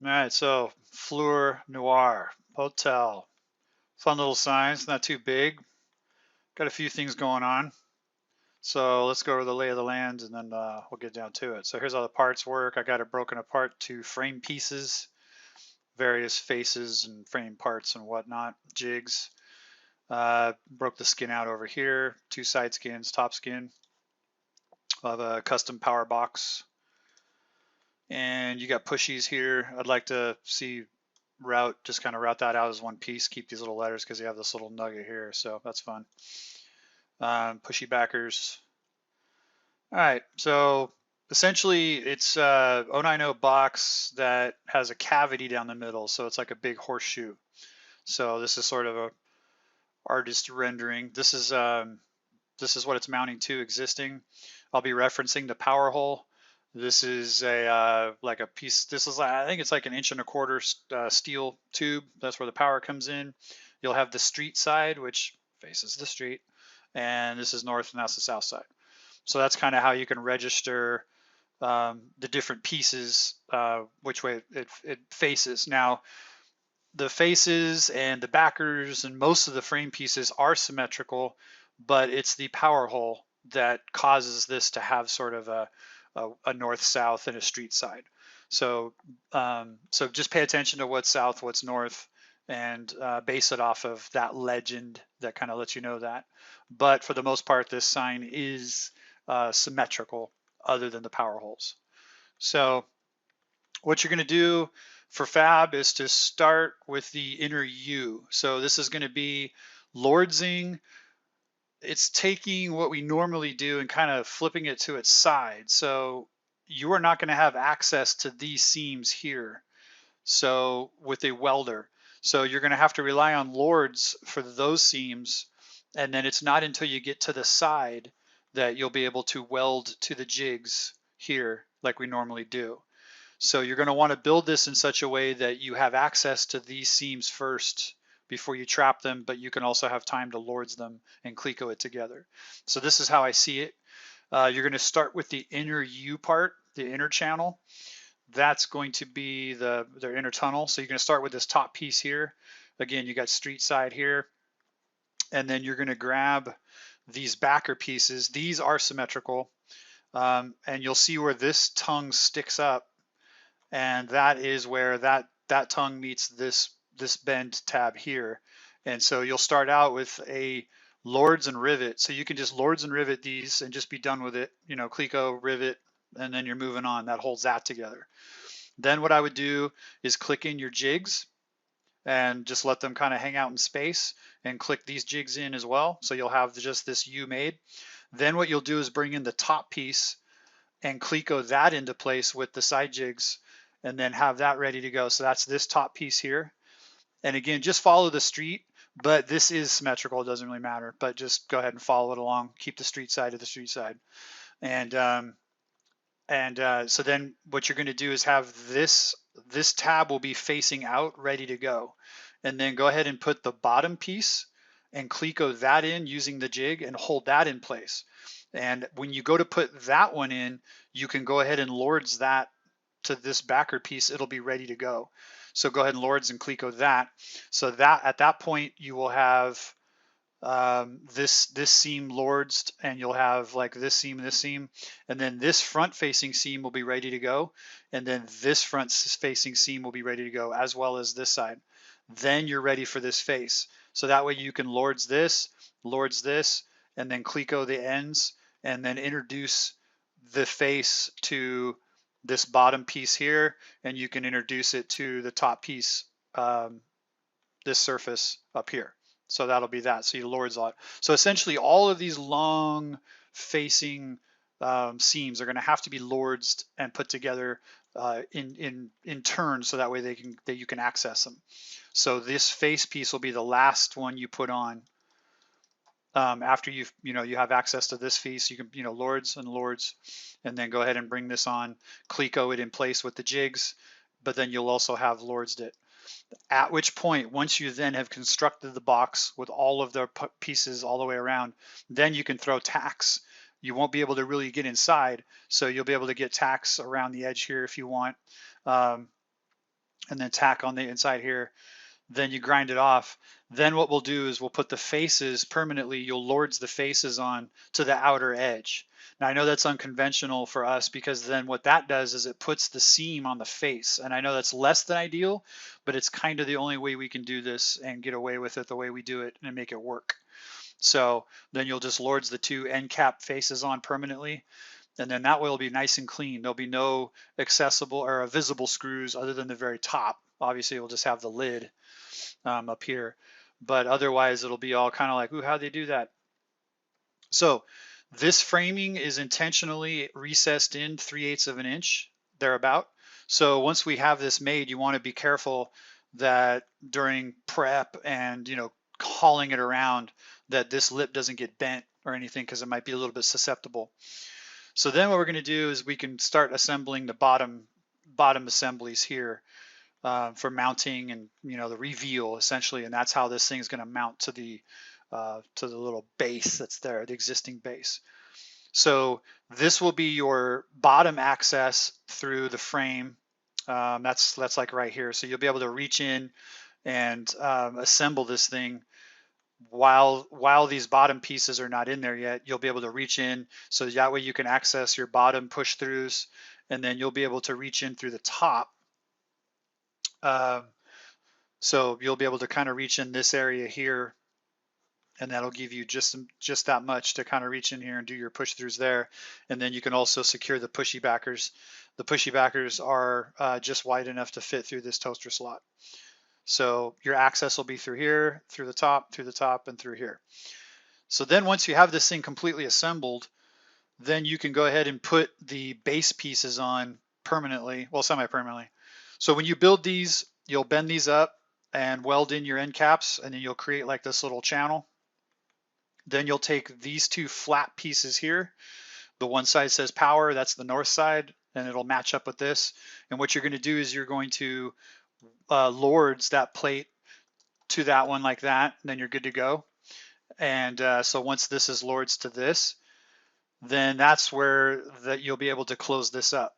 All right, so Fleur, Noire, hotel. Fun little signs, not too big. Got a few things going on. So let's go over the lay of the land and then we'll get down to it. So here's how the parts work. I got it broken apart to frame pieces, various faces and frame parts and whatnot, jigs. Broke the skin out over here, two side skins, top skin. I'll have a custom power box. And you got pushies here. I'd like to see just kind of route that out as one piece, keep these little letters because you have this little nugget here, so that's fun. Pushy backers. All right, so essentially it's a 090 box that has a cavity down the middle, so it's like a big horseshoe. So this is sort of a artist rendering. This is what it's mounting to existing. I'll be referencing the power hole. This is a like a piece. This is I think it's like an 1.25 inch steel tube. That's where the power comes in. You'll have the street side, which faces the street, and this is north, and that's the south side. So that's kind of how you can register the different pieces, which way it faces. Now, the faces and the backers and most of the frame pieces are symmetrical, but it's the power hole that causes this to have sort of a north-south and a street side. So so just pay attention to what's south, what's north, and base it off of that legend that kind of lets you know that. But for the most part, this sign is symmetrical other than the power holes. So what you're going to do for fab is to start with the inner U. So this is going to be lordsing. It's taking what we normally do and kind of flipping it to its side. So you are not going to have access to these seams here. So with a welder. So you're going to have to rely on lords for those seams. And then it's not until you get to the side that you'll be able to weld to the jigs here like we normally do. So you're going to want to build this in such a way that you have access to these seams first before you trap them, but you can also have time to lords them and cleco it together. So this is how I see it. You're going to start with the inner U part, the inner channel. That's going to be their inner tunnel. So you're going to start with this top piece here. Again, you got street side here. And then you're going to grab these backer pieces. These are symmetrical. And you'll see where this tongue sticks up, and that is where that tongue meets this bend tab here. And so you'll start out with a lords and rivet. So you can just lords and rivet these and just be done with it. You know, cleco, rivet, and then you're moving on. That holds that together. Then what I would do is click in your jigs and just let them kind of hang out in space, and click these jigs in as well. So you'll have just this U made. Then what you'll do is bring in the top piece and cleco that into place with the side jigs, and then have that ready to go. So that's this top piece here. And again, just follow the street, but this is symmetrical. It doesn't really matter, but just go ahead and follow it along. Keep the street side to the street side. And so then what you're going to do is have this tab will be facing out, ready to go. And then go ahead and put the bottom piece and cleco that in using the jig and hold that in place. And when you go to put that one in, you can go ahead and lords that to this backer piece. It'll be ready to go. So go ahead and lords and cleco that. So that at that point you will have this seam lords, and you'll have like this seam, and then this front facing seam will be ready to go, and then this front facing seam will be ready to go, as well as this side. Then you're ready for this face. So that way you can lords this, and then cleco the ends, and then introduce the face to this bottom piece here, and you can introduce it to the top piece, this surface up here. So that'll be that. So you lords a lot. So essentially all of these long facing seams are going to have to be lords and put together in turn, so that way you can access them. So this face piece will be the last one you put on after you have access to this piece. You can lords, and then go ahead and bring this on, cleco it in place with the jigs, but then you'll also have lordsed it. At which point, once you then have constructed the box with all of the pieces all the way around, then you can throw tacks. You won't be able to really get inside, so you'll be able to get tacks around the edge here if you want. and then tack on the inside here. Then you grind it off. Then what we'll do is we'll put the faces permanently. You'll lords the faces on to the outer edge. Now I know that's unconventional for us, because then what that does is it puts the seam on the face. And I know that's less than ideal, but it's kind of the only way we can do this and get away with it the way we do it and make it work. So then you'll just lords the two end cap faces on permanently. And then that way will be nice and clean. There'll be no accessible or visible screws other than the very top. Obviously, we'll just have the lid up here, but otherwise it'll be all kind of like, ooh, how'd they do that? So this framing is intentionally recessed in 3/8 of an inch, thereabout. So once we have this made, you want to be careful that during prep and, you know, hauling it around, that this lip doesn't get bent or anything, because it might be a little bit susceptible. So then what we're going to do is we can start assembling the bottom assemblies here for mounting and, you know, the reveal essentially, and that's how this thing is going to mount to the little base that's there, the existing base. So this will be your bottom access through the frame. That's like right here. So you'll be able to reach in and assemble this thing while these bottom pieces are not in there yet. You'll be able to reach in, so that way you can access your bottom push throughs, and then you'll be able to reach in through the top. So you'll be able to kind of reach in this area here, and that'll give you just that much to kind of reach in here and do your push throughs there. And then you can also secure the pushy backers. The pushy backers are just wide enough to fit through this toaster slot. So your access will be through here, through the top, and through here. So then once you have this thing completely assembled, then you can go ahead and put the base pieces on permanently, well, semi-permanently. So when you build these, you'll bend these up and weld in your end caps, and then you'll create like this little channel. Then you'll take these two flat pieces here. The one side says power, that's the north side, and it'll match up with this. And what you're going to do is you're going to lords that plate to that one like that, and then you're good to go. And so once this is lords to this, then that's where you'll be able to close this up.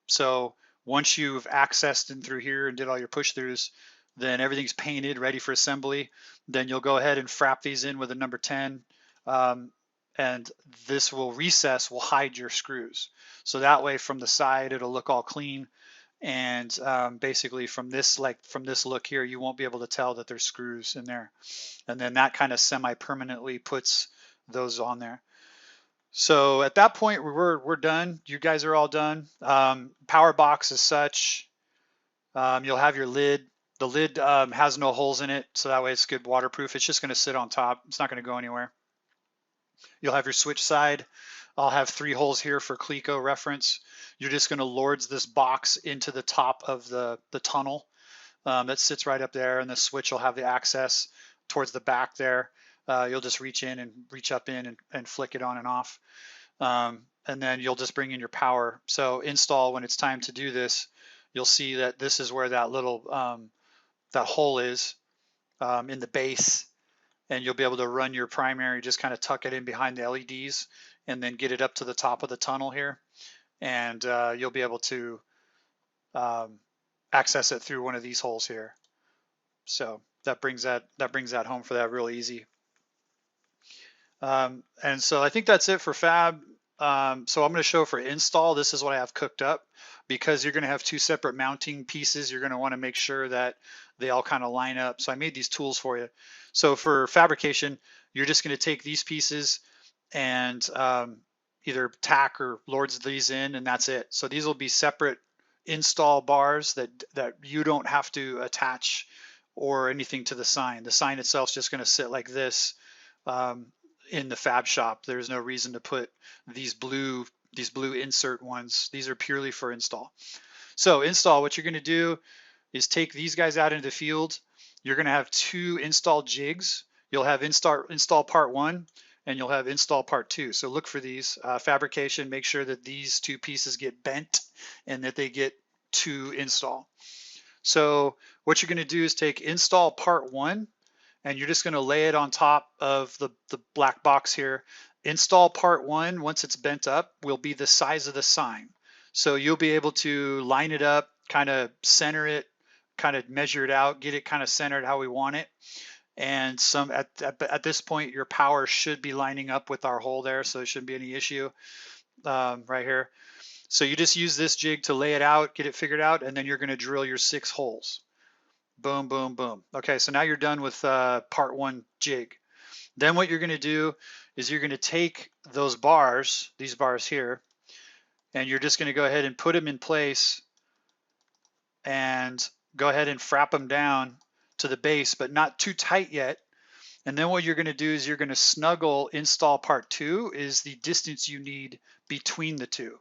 So once you've accessed in through here and did all your push throughs, then everything's painted, ready for assembly. Then you'll go ahead and frap these in with a number 10. And this will hide your screws. So that way from the side, it'll look all clean. And basically from this look here, you won't be able to tell that there's screws in there. And then that kind of semi-permanently puts those on there. So at that point, we're done. You guys are all done. Power box as such. You'll have your lid. The lid has no holes in it, so that way it's good waterproof. It's just going to sit on top. It's not going to go anywhere. You'll have your switch side. I'll have 3 holes here for Clico reference. You're just going to lords this box into the top of the tunnel that sits right up there, and the switch will have the access towards the back there. You'll just reach in and reach up in and flick it on and off. And then you'll just bring in your power. So install, when it's time to do this, you'll see that this is where that little that hole is in the base, and you'll be able to run your primary, just kind of tuck it in behind the LEDs, and then get it up to the top of the tunnel here, and you'll be able to access it through one of these holes here. So that brings that home for that real easy. And so I think that's it for fab. So I'm going to show for install. This is what I have cooked up. Because you're going to have 2 separate mounting pieces, you're going to want to make sure that they all kind of line up. So I made these tools for you. So for fabrication, you're just going to take these pieces and either tack or lords these in, and that's it. So these will be separate install bars that you don't have to attach or anything to the sign. The sign itself is just going to sit like this in the fab shop. There's no reason to put these blue insert ones. These are purely for install. So install, what you're going to do is take these guys out into the field. You're going to have 2 install jigs. You'll have install part 1, and you'll have install part 2. So look for these. Fabrication, make sure that these 2 pieces get bent and that they get to install. So what you're going to do is take install part 1, and you're just going to lay it on top of the black box here. Install part 1, once it's bent up, will be the size of the sign. So you'll be able to line it up, kind of center it, kind of measure it out, get it kind of centered how we want it. And at this point, your power should be lining up with our hole there, so there shouldn't be any issue right here. So you just use this jig to lay it out, get it figured out, and then you're going to drill your 6 holes. Boom, boom, boom. Okay, so now you're done with part 1 jig. Then what you're going to do is you're going to take those bars, these bars here, and you're just going to go ahead and put them in place and go ahead and frap them down to the base, but not too tight yet. And then what you're going to do is you're going to snuggle install part 2 is the distance you need between the two.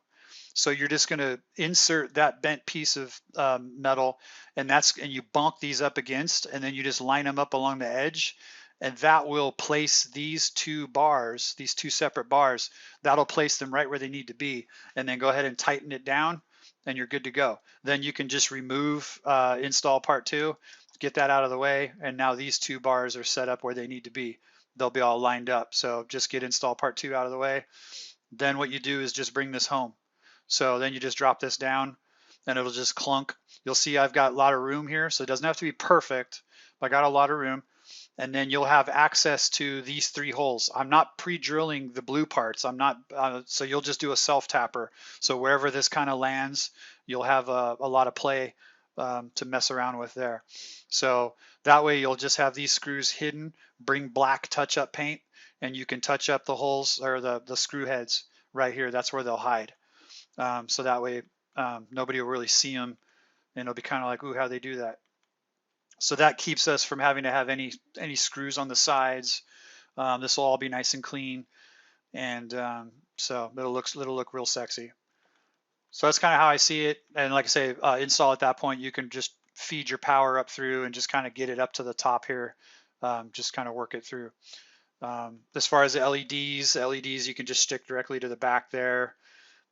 So you're just going to insert that bent piece of metal, and you bonk these up against, and then you just line them up along the edge, and that will place these 2 bars, these 2 separate bars, that'll place them right where they need to be, and then go ahead and tighten it down, and you're good to go. Then you can just remove install part 2, get that out of the way, and now these 2 bars are set up where they need to be. They'll be all lined up. So just get install part 2 out of the way. Then what you do is just bring this home. So then you just drop this down and it'll just clunk. You'll see I've got a lot of room here, so it doesn't have to be perfect, but I got a lot of room. And then you'll have access to these 3 holes. I'm not pre-drilling the blue parts. I'm not, so you'll just do a self-tapper. So wherever this kind of lands, you'll have a lot of play to mess around with there. So that way you'll just have these screws hidden, bring black touch-up paint, and you can touch up the holes or the screw heads right here. That's where they'll hide. So that way nobody will really see them, and it'll be kind of like, ooh, how'd they do that? So that keeps us from having to have any screws on the sides. This will all be nice and clean, and so it'll look real sexy. So that's kind of how I see it. And like I say, install at that point, you can just feed your power up through and just kind of get it up to the top here. Just kind of work it through. As far as the LEDs you can just stick directly to the back there,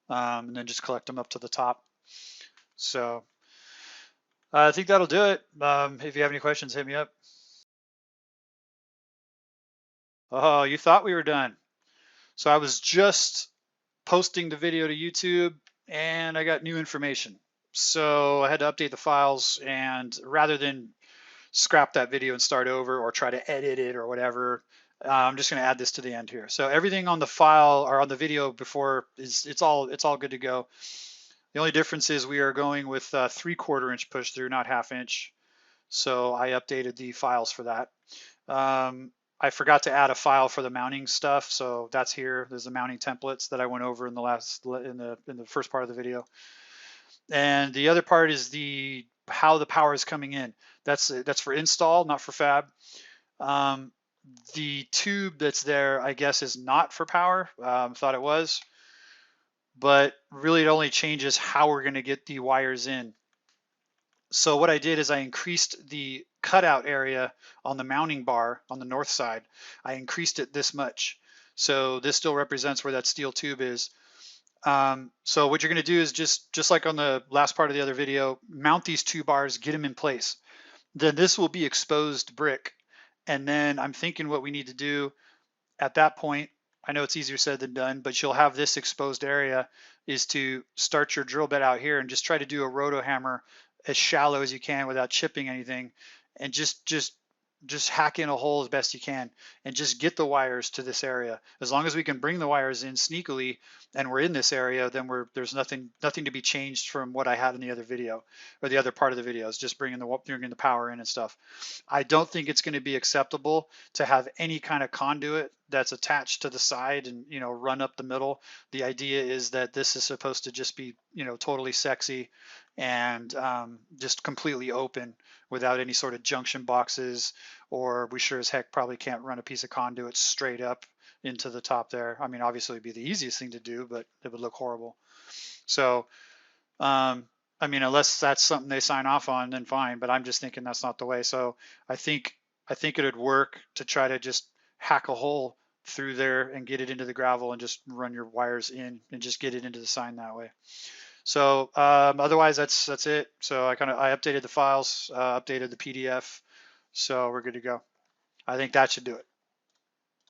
and then just collect them up to the top. So I think that'll do it. If you have any questions, hit me up. Oh, you thought we were done. So I was just posting the video to YouTube and I got new information. So I had to update the files, and rather than scrap that video and start over or try to edit it or whatever, I'm just going to add this to the end here. So everything on the file or on the video before it's all good to go. The only difference is we are going with 3/4 inch push through, not 1/2 inch. So I updated the files for that. I forgot to add a file for the mounting stuff, so that's here. There's the mounting templates that I went over in the first part of the video. And the other part is how the power is coming in. That's for install, not for fab. The tube that's there, I guess, is not for power. Thought it was, but really it only changes how we're going to get the wires in. So what I did is I increased the cutout area on the mounting bar on the north side. I increased it this much. So this still represents where that steel tube is. So what you're going to do is just like on the last part of the other video, mount these 2 bars, get them in place. Then this will be exposed brick. And then I'm thinking what we need to do at that point, I know it's easier said than done, but you'll have this exposed area, is to start your drill bit out here and just try to do a roto hammer as shallow as you can without chipping anything, and just hack in a hole as best you can and just get the wires to this area. As long as we can bring the wires in sneakily and we're in this area, then there's nothing to be changed from what I had in the other video or the other part of the video. Is just bringing the power in and stuff. I don't think it's going to be acceptable to have any kind of conduit that's attached to the side and run up the middle. The idea is that this is supposed to just be totally sexy and just completely open without any sort of junction boxes, or we sure as heck probably can't run a piece of conduit straight up into the top there. I mean, obviously it'd be the easiest thing to do, but it would look horrible. So I mean, unless that's something they sign off on, then fine, but I'm just thinking that's not the way. So I think it would work to try to just hack a hole through there and get it into the gravel and just run your wires in and just get it into the sign that way. So otherwise that's it. So I updated the files, updated the PDF, so we're good to go. I think that should do it.